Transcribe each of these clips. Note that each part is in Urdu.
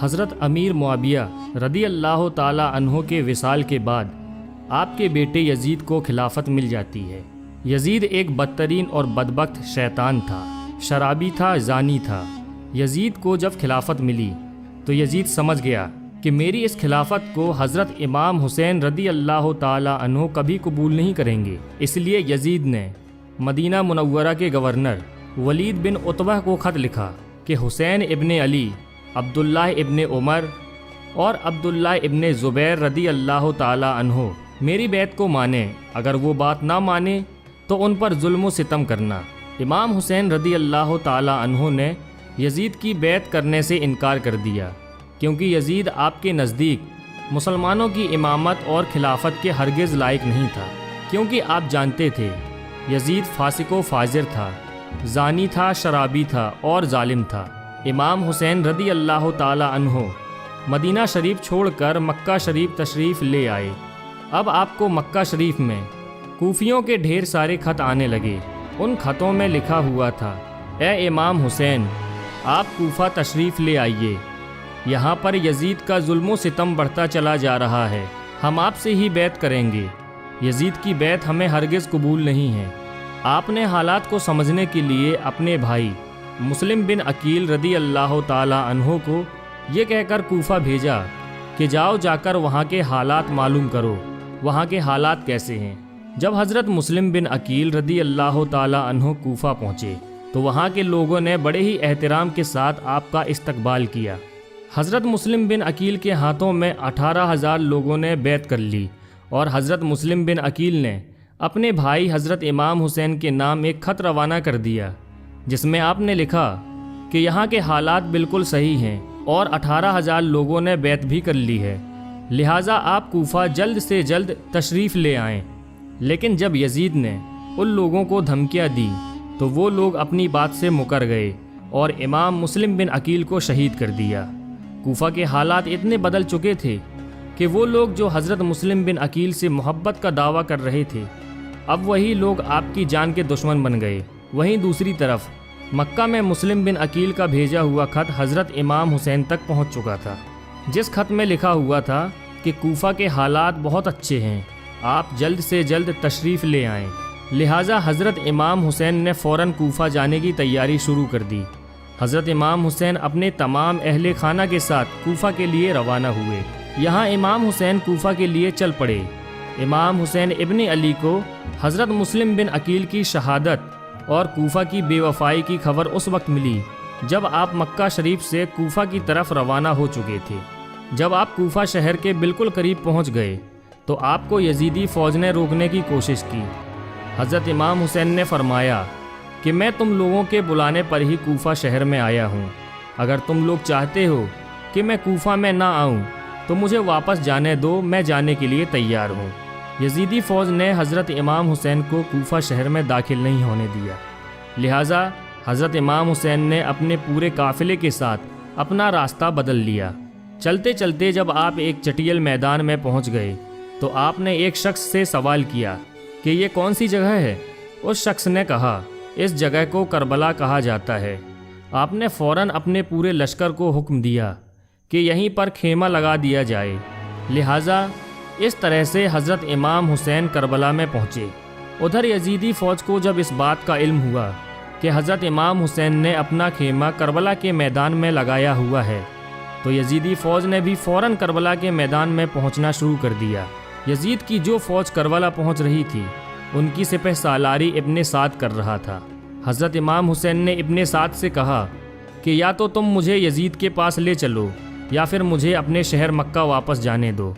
حضرت امیر معاویہ رضی اللہ تعالی عنہ کے وصال کے بعد آپ کے بیٹے یزید کو خلافت مل جاتی ہے۔ یزید ایک بدترین اور بدبخت شیطان تھا، شرابی تھا، زانی تھا۔ یزید کو جب خلافت ملی تو یزید سمجھ گیا کہ میری اس خلافت کو حضرت امام حسین رضی اللہ تعالی عنہ کبھی قبول نہیں کریں گے۔ اس لیے یزید نے مدینہ منورہ کے گورنر ولید بن عتبہ کو خط لکھا کہ حسین ابن علی، عبداللہ ابن عمر اور عبداللہ ابن زبیر رضی اللہ تعالی عنہ میری بیعت کو مانیں، اگر وہ بات نہ مانے تو ان پر ظلم و ستم کرنا۔ امام حسین رضی اللہ تعالی عنہ نے یزید کی بیعت کرنے سے انکار کر دیا، کیونکہ یزید آپ کے نزدیک مسلمانوں کی امامت اور خلافت کے ہرگز لائق نہیں تھا، کیونکہ آپ جانتے تھے یزید فاسق و فاجر تھا، زانی تھا، شرابی تھا اور ظالم تھا۔ امام حسین رضی اللہ تعالی عنہ مدینہ شریف چھوڑ کر مکہ شریف تشریف لے آئے۔ اب آپ کو مکہ شریف میں کوفیوں کے ڈھیر سارے خط آنے لگے۔ ان خطوں میں لکھا ہوا تھا، اے امام حسین، آپ کوفہ تشریف لے آئیے، یہاں پر یزید کا ظلم و ستم بڑھتا چلا جا رہا ہے، ہم آپ سے ہی بیعت کریں گے، یزید کی بیعت ہمیں ہرگز قبول نہیں ہے۔ آپ نے حالات کو سمجھنے کے لیے اپنے بھائی مسلم بن عقیل رضی اللہ تعالی عنہ کو یہ کہہ کر کوفہ بھیجا کہ جاؤ، جا کر وہاں کے حالات معلوم کرو، وہاں کے حالات کیسے ہیں۔ جب حضرت مسلم بن عقیل رضی اللہ تعالی عنہ کوفہ پہنچے تو وہاں کے لوگوں نے بڑے ہی احترام کے ساتھ آپ کا استقبال کیا۔ حضرت مسلم بن عقیل کے ہاتھوں میں 18,000 لوگوں نے بیعت کر لی، اور حضرت مسلم بن عقیل نے اپنے بھائی حضرت امام حسین کے نام ایک خط روانہ کر دیا، جس میں آپ نے لکھا کہ یہاں کے حالات بالکل صحیح ہیں اور 18,000 لوگوں نے بیعت بھی کر لی ہے، لہٰذا آپ کوفہ جلد سے جلد تشریف لے آئیں۔ لیکن جب یزید نے ان لوگوں کو دھمکیاں دی تو وہ لوگ اپنی بات سے مکر گئے اور امام مسلم بن عقیل کو شہید کر دیا۔ کوفہ کے حالات اتنے بدل چکے تھے کہ وہ لوگ جو حضرت مسلم بن عقیل سے محبت کا دعویٰ کر رہے تھے، اب وہی لوگ آپ کی جان کے دشمن بن گئے۔ وہیں دوسری طرف مکہ میں مسلم بن عقیل کا بھیجا ہوا خط حضرت امام حسین تک پہنچ چکا تھا، جس خط میں لکھا ہوا تھا کہ کوفہ کے حالات بہت اچھے ہیں، آپ جلد سے جلد تشریف لے آئیں۔ لہٰذا حضرت امام حسین نے فوراً کوفہ جانے کی تیاری شروع کر دی۔ حضرت امام حسین اپنے تمام اہل خانہ کے ساتھ کوفہ کے لیے روانہ ہوئے۔ یہاں امام حسین کوفہ کے لیے چل پڑے۔ امام حسین ابن علی کو حضرت مسلم بن عقیل کی شہادت اور کوفہ کی بے وفائی کی خبر اس وقت ملی جب آپ مکہ شریف سے کوفہ کی طرف روانہ ہو چکے تھے۔ جب آپ کوفہ شہر کے بالکل قریب پہنچ گئے تو آپ کو یزیدی فوج نے روکنے کی کوشش کی۔ حضرت امام حسین نے فرمایا کہ میں تم لوگوں کے بلانے پر ہی کوفہ شہر میں آیا ہوں، اگر تم لوگ چاہتے ہو کہ میں کوفہ میں نہ آؤں تو مجھے واپس جانے دو، میں جانے کے لیے تیار ہوں۔ یزیدی فوج نے حضرت امام حسین کو کوفہ شہر میں داخل نہیں ہونے دیا، لہٰذا حضرت امام حسین نے اپنے پورے قافلے کے ساتھ اپنا راستہ بدل لیا۔ چلتے چلتے جب آپ ایک چٹیل میدان میں پہنچ گئے تو آپ نے ایک شخص سے سوال کیا کہ یہ کون سی جگہ ہے؟ اس شخص نے کہا اس جگہ کو کربلا کہا جاتا ہے۔ آپ نے فوراً اپنے پورے لشکر کو حکم دیا کہ یہیں پر خیمہ لگا دیا جائے، لہٰذا اس طرح سے حضرت امام حسین کربلا میں پہنچے۔ ادھر یزیدی فوج کو جب اس بات کا علم ہوا کہ حضرت امام حسین نے اپنا خیمہ کربلا کے میدان میں لگایا ہوا ہے تو یزیدی فوج نے بھی فوراً کربلا کے میدان میں پہنچنا شروع کر دیا۔ یزید کی جو فوج کربلا پہنچ رہی تھی ان کی سپہ سالاری ابن سعد کر رہا تھا۔ حضرت امام حسین نے ابن سعد سے کہا کہ یا تو تم مجھے یزید کے پاس لے چلو یا پھر مجھے اپنے شہر مکہ واپس جانے دو،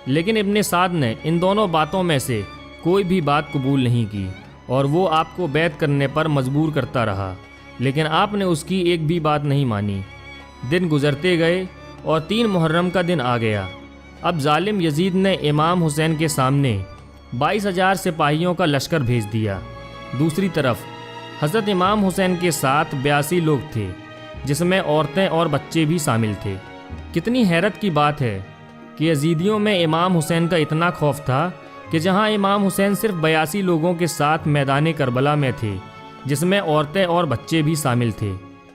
لیکن ابن سعد نے ان دونوں باتوں میں سے کوئی بھی بات قبول نہیں کی اور وہ آپ کو بیعت کرنے پر مجبور کرتا رہا، لیکن آپ نے اس کی ایک بھی بات نہیں مانی۔ دن گزرتے گئے اور 3 محرم کا دن آ گیا۔ اب ظالم یزید نے امام حسین کے سامنے 22,000 سپاہیوں کا لشکر بھیج دیا۔ دوسری طرف حضرت امام حسین کے ساتھ 82 لوگ تھے، جس میں عورتیں اور بچے بھی شامل تھے۔ کتنی حیرت کی بات ہے کہ یزیدیوں میں امام حسین کا اتنا خوف تھا کہ جہاں امام حسین صرف 82 لوگوں کے ساتھ میدان کربلا میں تھے، جس میں عورتیں اور بچے بھی شامل تھے،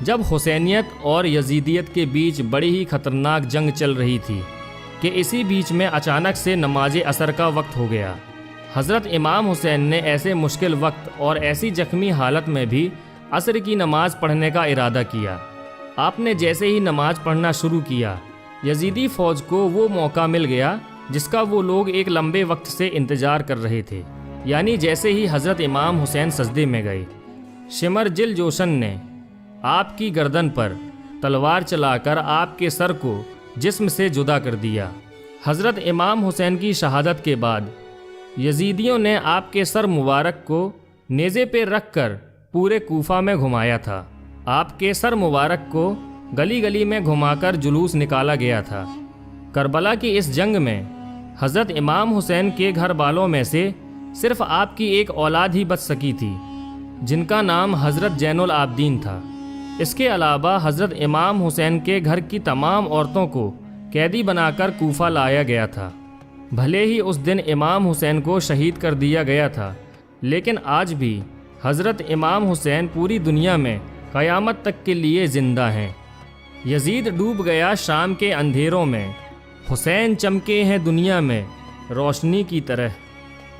جب حسینیت اور یزیدیت کے بیچ بڑی ہی خطرناک جنگ چل رہی تھی کہ اسی بیچ میں اچانک سے نماز عصر کا وقت ہو گیا۔ حضرت امام حسین نے ایسے مشکل وقت اور ایسی زخمی حالت میں بھی عصر کی نماز پڑھنے کا ارادہ کیا۔ آپ نے جیسے ہی نماز پڑھنا شروع کیا، یزیدی فوج کو وہ موقع مل گیا جس کا وہ لوگ ایک لمبے وقت سے انتظار کر رہے تھے، یعنی جیسے ہی حضرت امام حسین سجدے میں گئے، شمر جل جوشن نے آپ کی گردن پر تلوار چلا کر آپ کے سر کو جسم سے جدا کر دیا۔ حضرت امام حسین کی شہادت کے بعد یزیدیوں نے آپ کے سر مبارک کو نیزے پہ رکھ کر پورے کوفہ میں گھمایا تھا۔ آپ کے سر مبارک کو گلی گلی میں گھما کر جلوس نکالا گیا تھا۔ کربلا کی اس جنگ میں حضرت امام حسین کے گھر والوں میں سے صرف آپ کی ایک اولاد ہی بچ سکی تھی، جن کا نام حضرت زین العابدین تھا۔ اس کے علاوہ حضرت امام حسین کے گھر کی تمام عورتوں کو قیدی بنا کر کوفہ لایا گیا تھا۔ بھلے ہی اس دن امام حسین کو شہید کر دیا گیا تھا، لیکن آج بھی حضرت امام حسین پوری دنیا میں قیامت تک کے لیے زندہ ہیں۔ یزید ڈوب گیا شام کے اندھیروں میں، حسین چمکے ہیں دنیا میں روشنی کی طرح۔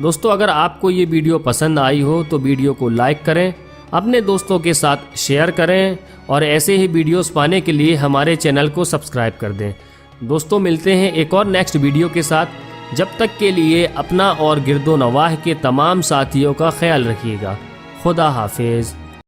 دوستو، اگر آپ کو یہ ویڈیو پسند آئی ہو تو ویڈیو کو لائک کریں، اپنے دوستوں کے ساتھ شیئر کریں اور ایسے ہی ویڈیوز پانے کے لیے ہمارے چینل کو سبسکرائب کر دیں۔ دوستو، ملتے ہیں ایک اور نیکسٹ ویڈیو کے ساتھ۔ جب تک کے لیے اپنا اور گرد و نواح کے تمام ساتھیوں کا خیال رکھیے گا۔ خدا حافظ۔